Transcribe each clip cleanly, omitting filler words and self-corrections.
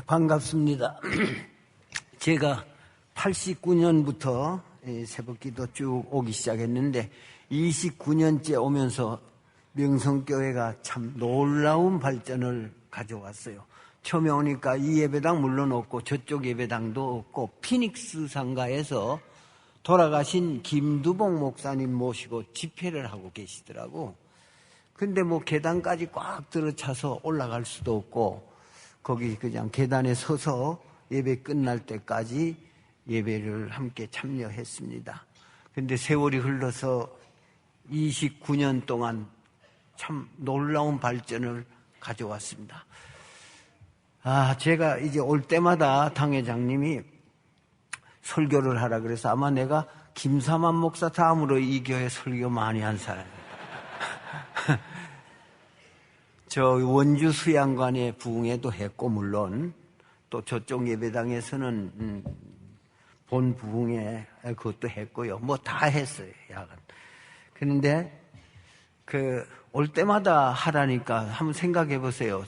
반갑습니다. 제가 89년부터 새벽기도 쭉 오기 시작했는데 29년째 오면서 명성교회가 참 놀라운 발전을 가져왔어요. 처음에 오니까 이 예배당 물론 없고 저쪽 예배당도 없고 피닉스 상가에서 돌아가신 김두봉 목사님 모시고 집회를 하고 계시더라고. 근데 뭐 계단까지 꽉 들어차서 올라갈 수도 없고 거기 그냥 계단에 서서 예배 끝날 때까지 예배를 함께 참여했습니다. 근데 세월이 흘러서 29년 동안 참 놀라운 발전을 가져왔습니다. 제가 이제 올 때마다 당회장님이 설교를 하라 그래서 아마 내가 김사만 목사 다음으로 이 교회 설교 많이 한 사람입니다. 저 원주 수양관의 부흥회도 했고 물론 또 저쪽 예배당에서는 본 부흥회 그것도 했고요. 뭐 다 했어요. 야간. 그런데 올 때마다 하라니까 한번 생각해 보세요.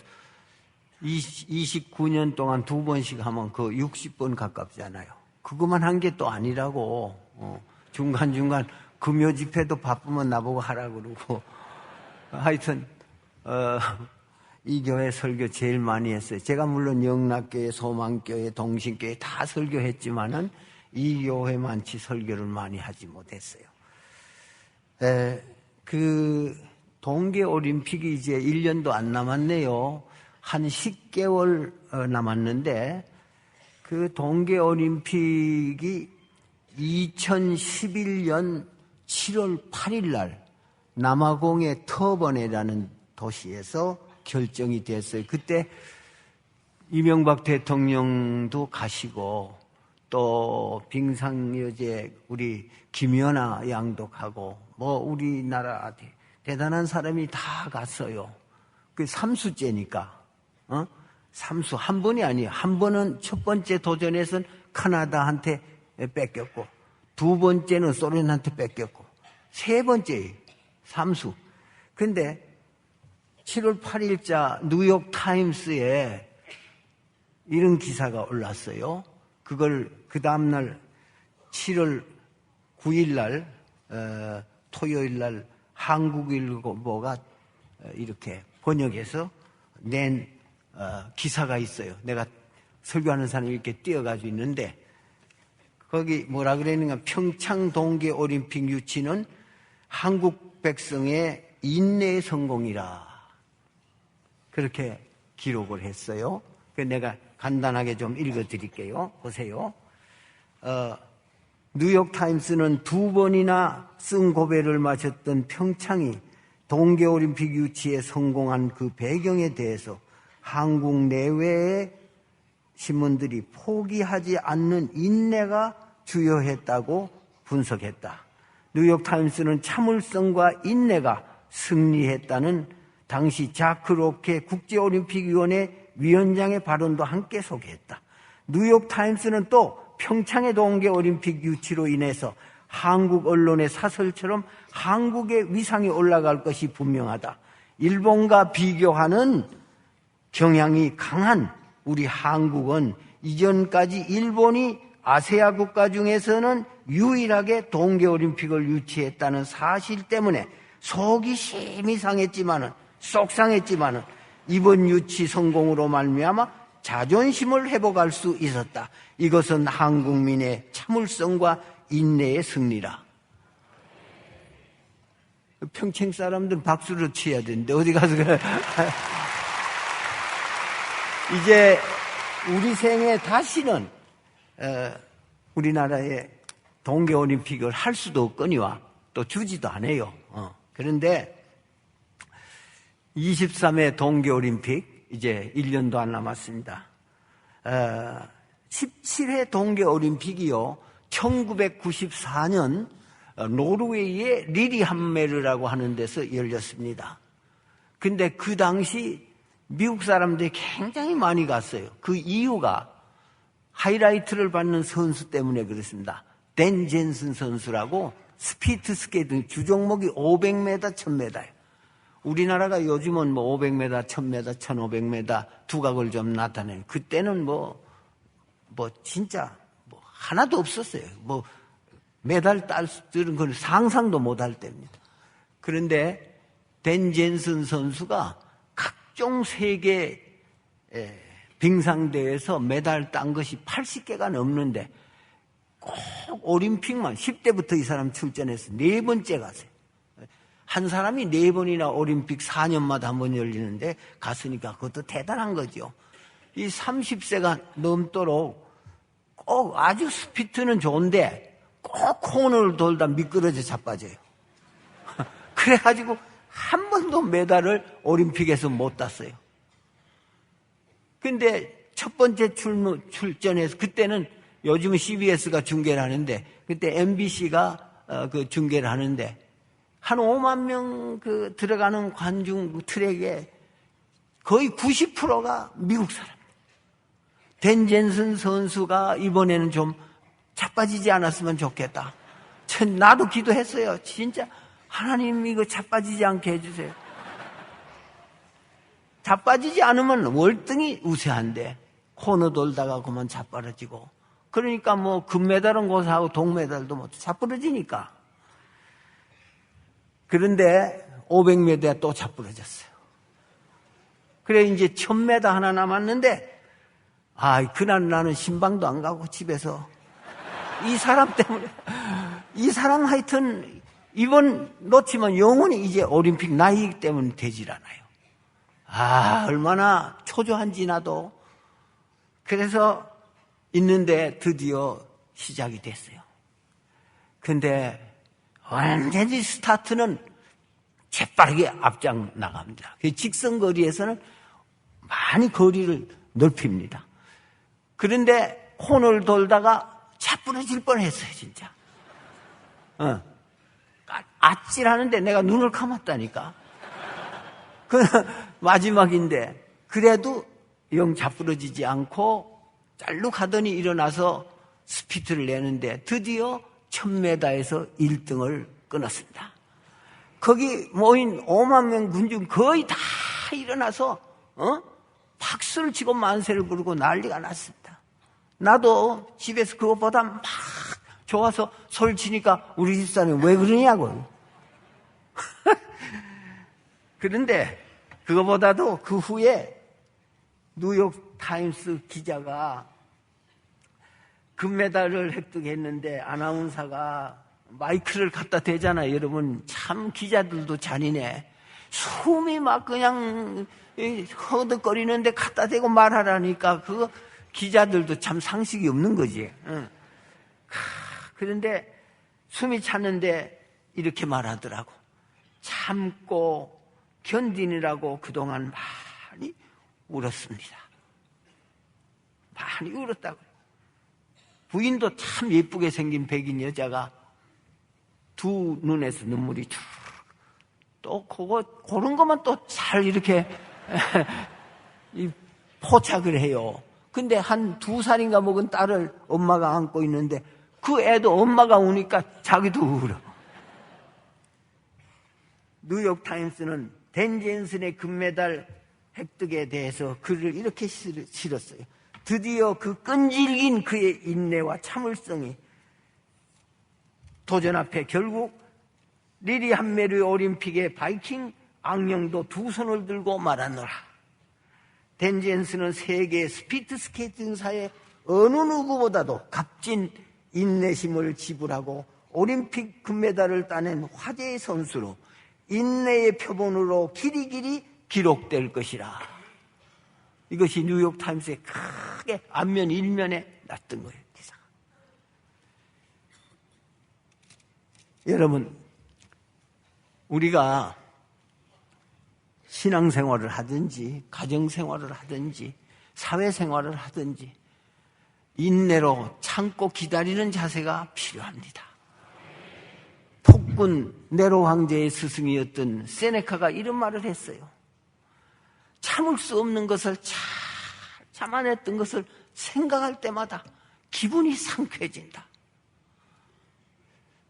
29년 동안 2번씩 하면 그 60번 가깝잖아요. 그것만 한 게 또 아니라고. 중간중간 금요 집회도 바쁘면 나보고 하라고 그러고. 하여튼 이 교회 설교 제일 많이 했어요. 제가 물론 영락교회, 소망교회, 동신교회 다 설교했지만은 이 교회만치 설교를 많이 하지 못했어요. 그 동계올림픽이 이제 1년도 안 남았네요. 한 10개월 남았는데 그 동계올림픽이 2011년 7월 8일 날 남아공의 터번에라는 도시에서 결정이 됐어요. 그때 이명박 대통령도 가시고 또 빙상여제 우리 김연아 양도 가고 뭐 우리나라 대단한 사람이 다 갔어요. 그 3수째니까. 삼수 한 번이 아니에요. 한 번은 첫 번째 도전에서는 카나다한테 뺏겼고 두 번째는 소련한테 뺏겼고 세 번째 3수. 근데 7월 8일자 뉴욕 타임스에 이런 기사가 올랐어요. 그걸 그 다음날 7월 9일 날 토요일 날 한국일보가 이렇게 번역해서 낸 기사가 있어요. 내가 설교하는 사람이 이렇게 띄어가지고 있는데 거기 뭐라 그랬는가 평창 동계올림픽 유치는 한국 백성의 인내의 성공이라 그렇게 기록을 했어요. 그래서 내가 간단하게 좀 읽어드릴게요. 보세요. 뉴욕타임스는 2번이나 쓴 고배를 마쳤던 평창이 동계올림픽 유치에 성공한 그 배경에 대해서 한국 내외의 신문들이 포기하지 않는 인내가 주요했다고 분석했다. 뉴욕타임스는 참을성과 인내가 승리했다는 당시 자크 로케 국제올림픽위원회 위원장의 발언도 함께 소개했다. 뉴욕타임스는 또 평창의 동계올림픽 유치로 인해서 한국 언론의 사설처럼 한국의 위상이 올라갈 것이 분명하다. 일본과 비교하는 경향이 강한 우리 한국은 이전까지 일본이 아세아 국가 중에서는 유일하게 동계올림픽을 유치했다는 사실 때문에 속이 심히 속상했지만은 이번 유치 성공으로 말미암아 자존심을 회복할 수 있었다. 이것은 한국민의 참을성과 인내의 승리라. 평창 사람들은 박수를 쳐야 되는데 어디 가서 그래. 이제 우리 생에 다시는 우리나라에 동계올림픽을 할 수도 없거니와 또 주지도 않아요. 그런데 23회 동계올림픽 이제 1년도 안 남았습니다. 17회 동계올림픽이요. 1994년 노르웨이의 리리함메르라고 하는 데서 열렸습니다. 근데 그 당시 미국 사람들이 굉장히 많이 갔어요. 그 이유가 하이라이트를 받는 선수 때문에 그렇습니다. 댄 젠슨 선수라고 스피드 스케이트 주종목이 500m, 1000m예요. 우리나라가 요즘은 뭐 500m, 1000m, 1500m 두각을 좀 나타내는, 그때는 진짜 하나도 없었어요. 메달 딸 줄은 그 상상도 못할 때입니다. 그런데 댄 젠슨 선수가 각종 세계 빙상대회에서 메달 딴 것이 80개가 넘는데 꼭 올림픽만 10대부터 이 사람 출전해서 4번째 갔어요. 한 사람이 4번이나 올림픽 4년마다 한 번 열리는데 갔으니까 그것도 대단한 거죠. 이 30세가 넘도록 꼭 아주 스피드는 좋은데 꼭 코너를 돌다 미끄러져 자빠져요. 그래가지고 한 번도 메달을 올림픽에서 못 땄어요. 근데 첫 번째 출전해서, 그때는 요즘은 CBS가 중계를 하는데 그때 MBC가 그 중계를 하는데 한 5만 명 들어가는 관중 트랙에 거의 90%가 미국 사람. 댄 젠슨 선수가 이번에는 좀 자빠지지 않았으면 좋겠다. 나도 기도했어요. 진짜 하나님 이거 자빠지지 않게 해주세요. 자빠지지 않으면 월등히 우세한데 코너 돌다가 그만 자빠져지고, 그러니까 금메달은 고사하고 동메달도 못 자빠져지니까. 그런데 500m에 또 자빠져졌어요. 그래 이제 1000m 하나 남았는데 그날 나는 신방도 안 가고 집에서 이 사람 때문에, 이 사람 하여튼 이번 놓치면 영원히 이제 올림픽 나이기 때문에 되질 않아요. 얼마나 초조한지 나도. 그래서 있는데 드디어 시작이 됐어요. 근데 완전히 스타트는 재빠르게 앞장 나갑니다. 직선거리에서는 많이 거리를 넓힙니다. 그런데 코너를 돌다가 자빠질 뻔했어요, 진짜. 아찔하는데 내가 눈을 감았다니까. 그 마지막인데 그래도 영 자빠지지 않고 짤룩 하더니 일어나서 스피드를 내는데 드디어 1000m에서 1등을 끊었습니다. 거기 모인 5만 명 군중 거의 다 일어나서 박수를 치고 만세를 부르고 난리가 났습니다. 나도 집에서 그것보다 막 좋아서 소리 치니까 우리 집사람이 왜 그러냐고요. 그런데 그거보다도 그 후에 뉴욕 타임스 기자가 금메달을 획득했는데 아나운서가 마이크를 갖다 대잖아요. 여러분 참 기자들도 잔인해. 숨이 막 그냥 허덕거리는데 갖다 대고 말하라니까 그 기자들도 참 상식이 없는 거지. 그런데 숨이 찼는데 이렇게 말하더라고. 참고 견디느라고 그동안 많이 울었습니다. 많이 울었다고. 부인도 참 예쁘게 생긴 백인 여자가 두 눈에서 눈물이 쭉, 또 그런 것만 또 잘 이렇게 포착을 해요. 근데 한 2살인가 먹은 딸을 엄마가 안고 있는데 그 애도 엄마가 우니까 자기도 울어. 뉴욕 타임스는 댄 젠슨의 금메달 획득에 대해서 글을 이렇게 실었어요. 드디어 그 끈질긴 그의 인내와 참을성이 도전 앞에 결국 리리 한메르 올림픽의 바이킹 악령도 두 손을 들고 말하노라. 댄 젠슨은 세계 스피드 스케이팅사의 어느 누구보다도 값진 인내심을 지불하고 올림픽 금메달을 따낸 화제의 선수로 인내의 표본으로 길이길이 기록될 것이라. 이것이 뉴욕타임스에 크게 앞면 1면에 났던 거예요. 기사가. 여러분, 우리가 신앙생활을 하든지 가정생활을 하든지 사회생활을 하든지 인내로 참고 기다리는 자세가 필요합니다. 폭군 네로 황제의 스승이었던 세네카가 이런 말을 했어요. 참을 수 없는 것을 잘 참아냈던 것을 생각할 때마다 기분이 상쾌해진다.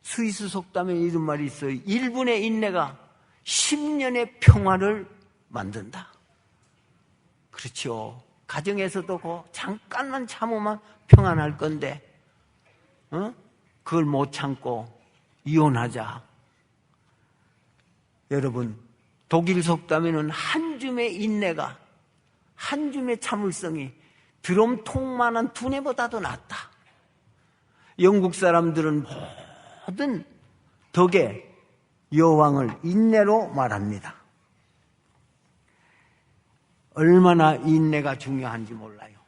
스위스 속담에 이런 말이 있어요. 1분의 인내가 10년의 평화를 만든다. 그렇죠. 가정에서도 잠깐만 참으면 평안할 건데, 그걸 못 참고 이혼하자. 여러분, 독일 속담에는 한 줌의 인내가, 한 줌의 참을성이 드럼통만한 두뇌보다도 낫다. 영국 사람들은 모든 덕의 여왕을 인내로 말합니다. 얼마나 인내가 중요한지 몰라요.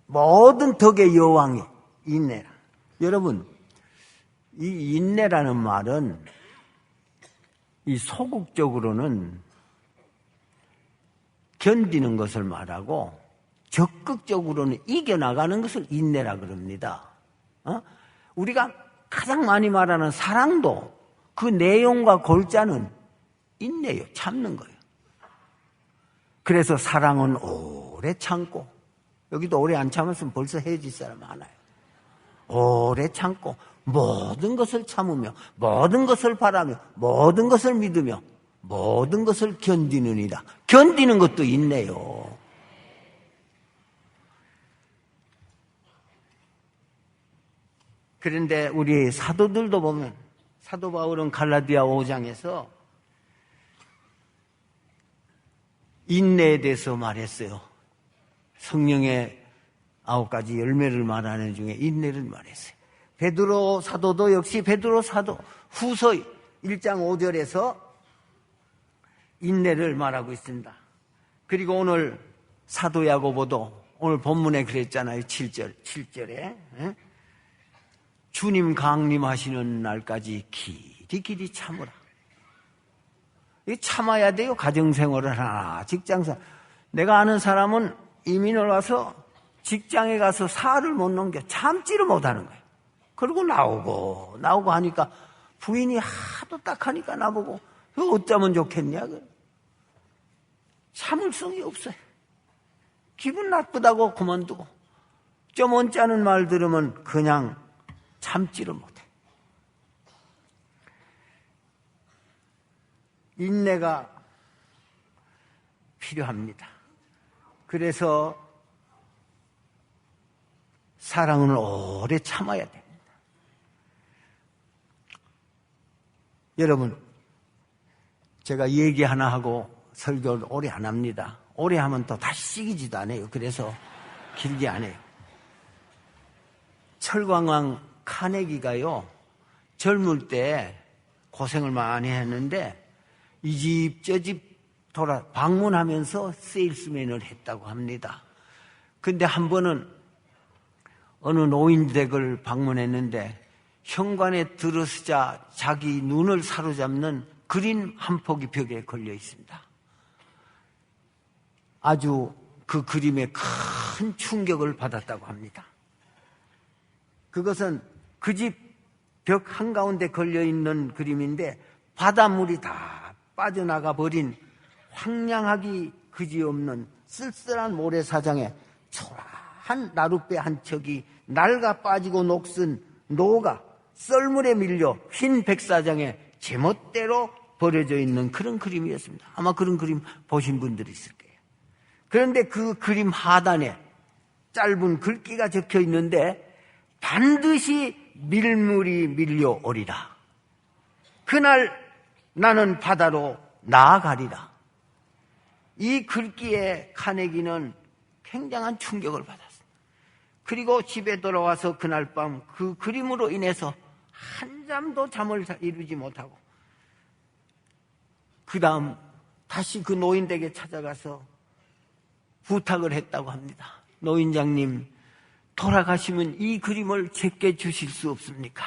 모든 덕의 여왕이 인내라. 여러분, 이 인내라는 말은 이 소극적으로는 견디는 것을 말하고 적극적으로는 이겨나가는 것을 인내라 그럽니다. 우리가 가장 많이 말하는 사랑도 그 내용과 골자는 인내요. 참는 거예요. 그래서 사랑은 오래 참고, 여기도 오래 안 참았으면 벌써 헤어질 사람 많아요. 오래 참고 모든 것을 참으며 모든 것을 바라며 모든 것을 믿으며 모든 것을 견디느니라. 견디는 것도 있네요. 그런데 우리 사도들도 보면 사도 바울은 갈라디아 5장에서 인내에 대해서 말했어요. 성령의 9가지 열매를 말하는 중에 인내를 말했어요. 베드로 사도도 역시 베드로 사도 후서 1장 5절에서 인내를 말하고 있습니다. 그리고 오늘 사도 야고보도 오늘 본문에 그랬잖아요. 7절에 주님 강림하시는 날까지 길이 참으라. 참아야 돼요. 가정생활을 하나, 직장생활. 내가 아는 사람은 이민을 와서 직장에 가서 사흘을 못 넘겨 참지를 못하는 거예요. 그리고 나오고 하니까 부인이 하도 딱하니까 나보고 그거 어쩌면 좋겠냐. 참을성이 없어요. 기분 나쁘다고 그만두고 좀 언짢은 말 들으면 그냥 참지를 못해. 인내가 필요합니다. 그래서 사랑은 오래 참아야 됩니다. 여러분, 제가 얘기 하나 하고 설교를 오래 안 합니다. 오래 하면 또 다시 시기지도 않아요. 그래서 길게 안 해요. 철광왕 카네기가요, 젊을 때 고생을 많이 했는데 이 집 저 집 방문하면서 세일스맨을 했다고 합니다. 근데 한 번은 어느 노인댁을 방문했는데 현관에 들어서자 자기 눈을 사로잡는 그림 한 폭이 벽에 걸려 있습니다. 아주 그 그림에 큰 충격을 받았다고 합니다. 그것은 그 집 벽 한가운데 걸려있는 그림인데 바닷물이 다 빠져나가 버린 황량하기 그지없는 쓸쓸한 모래사장에 초라한 나룻배 한 척이 낡아 빠지고 녹슨 노가 썰물에 밀려 흰 백사장에 제멋대로 버려져 있는 그런 그림이었습니다. 아마 그런 그림 보신 분들이 있을 거예요. 그런데 그 그림 하단에 짧은 글귀가 적혀 있는데 반드시 밀물이 밀려오리라. 그날 나는 바다로 나아가리라. 이 글귀에 카네기는 굉장한 충격을 받았습니다. 그리고 집에 돌아와서 그날 밤 그 그림으로 인해서 한잠도 잠을 이루지 못하고 그 다음 다시 그 노인댁에 찾아가서 부탁을 했다고 합니다. 노인장님, 돌아가시면 이 그림을 제게 주실 수 없습니까?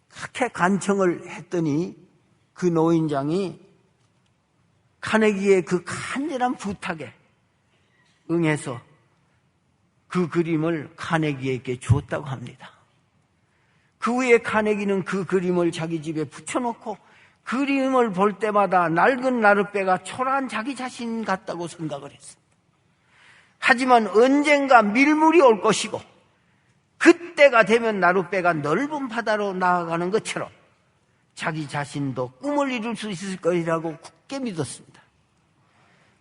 그렇게 간청을 했더니 그 노인장이 카네기의 그 간절한 부탁에 응해서 그 그림을 카네기에게 주었다고 합니다. 그 후에 카네기는 그 그림을 자기 집에 붙여놓고 그림을 볼 때마다 낡은 나룻배가 초라한 자기 자신 같다고 생각을 했습니다. 하지만 언젠가 밀물이 올 것이고 그때가 되면 나룻배가 넓은 바다로 나아가는 것처럼 자기 자신도 꿈을 이룰 수 있을 것이라고 굳게 믿었습니다.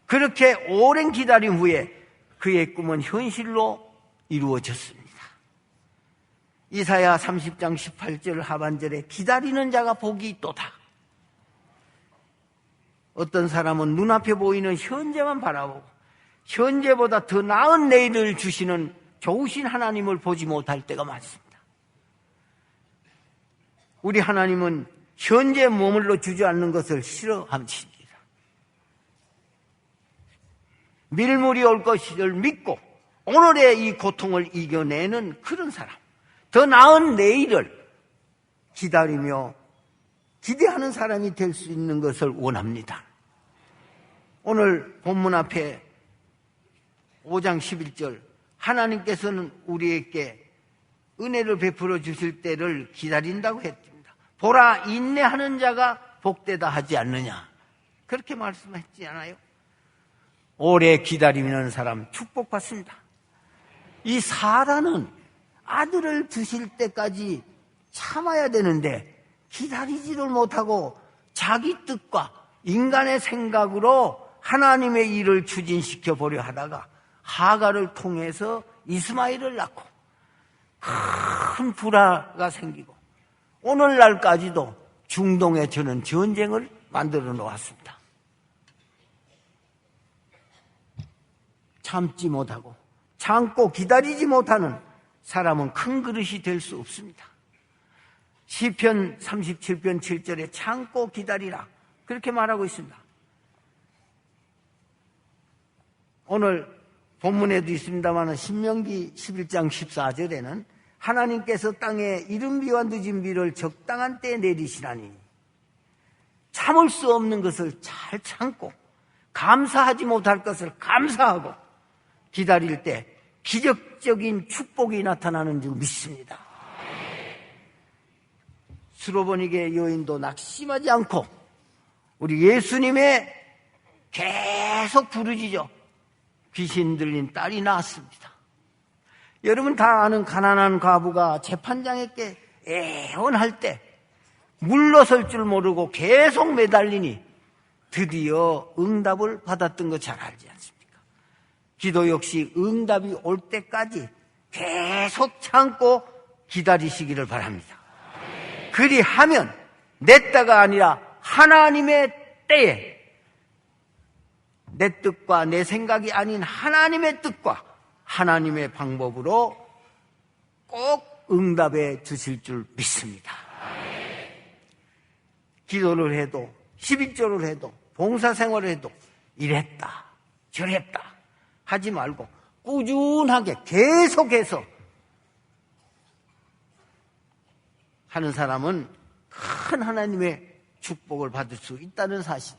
그렇게 오랜 기다림 후에 그의 꿈은 현실로 이루어졌습니다. 이사야 30장 18절 하반절에 기다리는 자가 복이 있도다. 어떤 사람은 눈앞에 보이는 현재만 바라보고 현재보다 더 나은 내일을 주시는 좋으신 하나님을 보지 못할 때가 많습니다. 우리 하나님은 현재 머물러 주저앉는 것을 싫어하십니다. 밀물이 올 것을 믿고 오늘의 이 고통을 이겨내는 그런 사람, 더 나은 내일을 기다리며 기대하는 사람이 될 수 있는 것을 원합니다. 오늘 본문 앞에 5장 11절 하나님께서는 우리에게 은혜를 베풀어 주실 때를 기다린다고 했습니다. 보라, 인내하는 자가 복되다 하지 않느냐, 그렇게 말씀했지 않아요? 오래 기다리는 사람 축복받습니다. 이 사라는 아들을 주실 때까지 참아야 되는데 기다리지를 못하고 자기 뜻과 인간의 생각으로 하나님의 일을 추진시켜 보려 하다가 하가를 통해서 이스마엘을 낳고 큰 불화가 생기고 오늘날까지도 중동에 저는 전쟁을 만들어 놓았습니다. 참지 못하고 참고 기다리지 못하는 사람은 큰 그릇이 될 수 없습니다. 시편 37편 7절에 참고 기다리라, 그렇게 말하고 있습니다. 오늘 본문에도 있습니다만 신명기 11장 14절에는 하나님께서 땅에 이른 비와 늦은 비를 적당한 때에 내리시라니 참을 수 없는 것을 잘 참고 감사하지 못할 것을 감사하고 기다릴 때 기적적인 축복이 나타나는 줄 믿습니다. 수로보니게 여인도 낙심하지 않고 우리 예수님의 계속 부르짖어 귀신 들린 딸이 나왔습니다. 여러분 다 아는 가난한 과부가 재판장에게 애원할 때 물러설 줄 모르고 계속 매달리니 드디어 응답을 받았던 거 잘 알지 않습니까? 기도 역시 응답이 올 때까지 계속 참고 기다리시기를 바랍니다. 그리하면 내 때가 아니라 하나님의 때에 내 뜻과 내 생각이 아닌 하나님의 뜻과 하나님의 방법으로 꼭 응답해 주실 줄 믿습니다. 기도를 해도 11조를 해도 봉사생활을 해도 이랬다 저랬다 하지 말고 꾸준하게 계속해서 하는 사람은 큰 하나님의 축복을 받을 수 있다는 사실.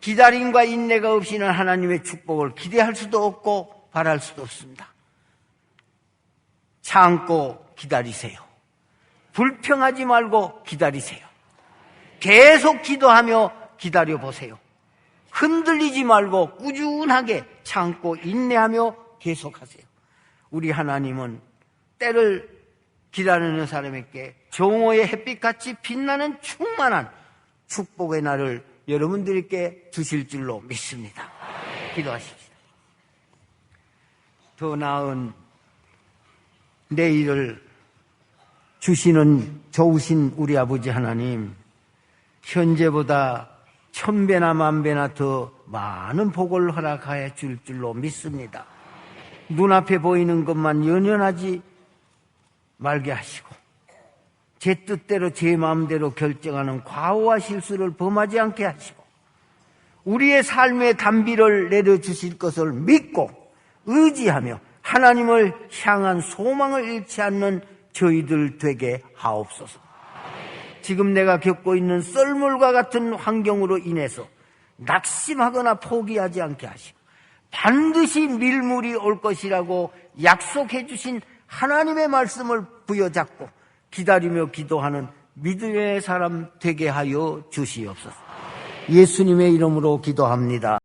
기다림과 인내가 없이는 하나님의 축복을 기대할 수도 없고 바랄 수도 없습니다. 참고 기다리세요. 불평하지 말고 기다리세요. 계속 기도하며 기다려보세요. 흔들리지 말고 꾸준하게 참고 인내하며 계속하세요. 우리 하나님은 때를 기다리는 사람에게 정오의 햇빛같이 빛나는 충만한 축복의 날을 여러분들께 주실 줄로 믿습니다. 기도하십시다. 더 나은 내일을 주시는 좋으신 우리 아버지 하나님, 현재보다 1000배나 10,000배나 더 많은 복을 허락하여 줄 줄로 믿습니다. 눈앞에 보이는 것만 연연하지 말게 하시고 제 뜻대로 제 마음대로 결정하는 과오와 실수를 범하지 않게 하시고 우리의 삶의 단비를 내려주실 것을 믿고 의지하며 하나님을 향한 소망을 잃지 않는 저희들 되게 하옵소서. 지금 내가 겪고 있는 썰물과 같은 환경으로 인해서 낙심하거나 포기하지 않게 하시고 반드시 밀물이 올 것이라고 약속해 주신 하나님의 말씀을 부여잡고 기다리며 기도하는 믿음의 사람 되게 하여 주시옵소서. 예수님의 이름으로 기도합니다.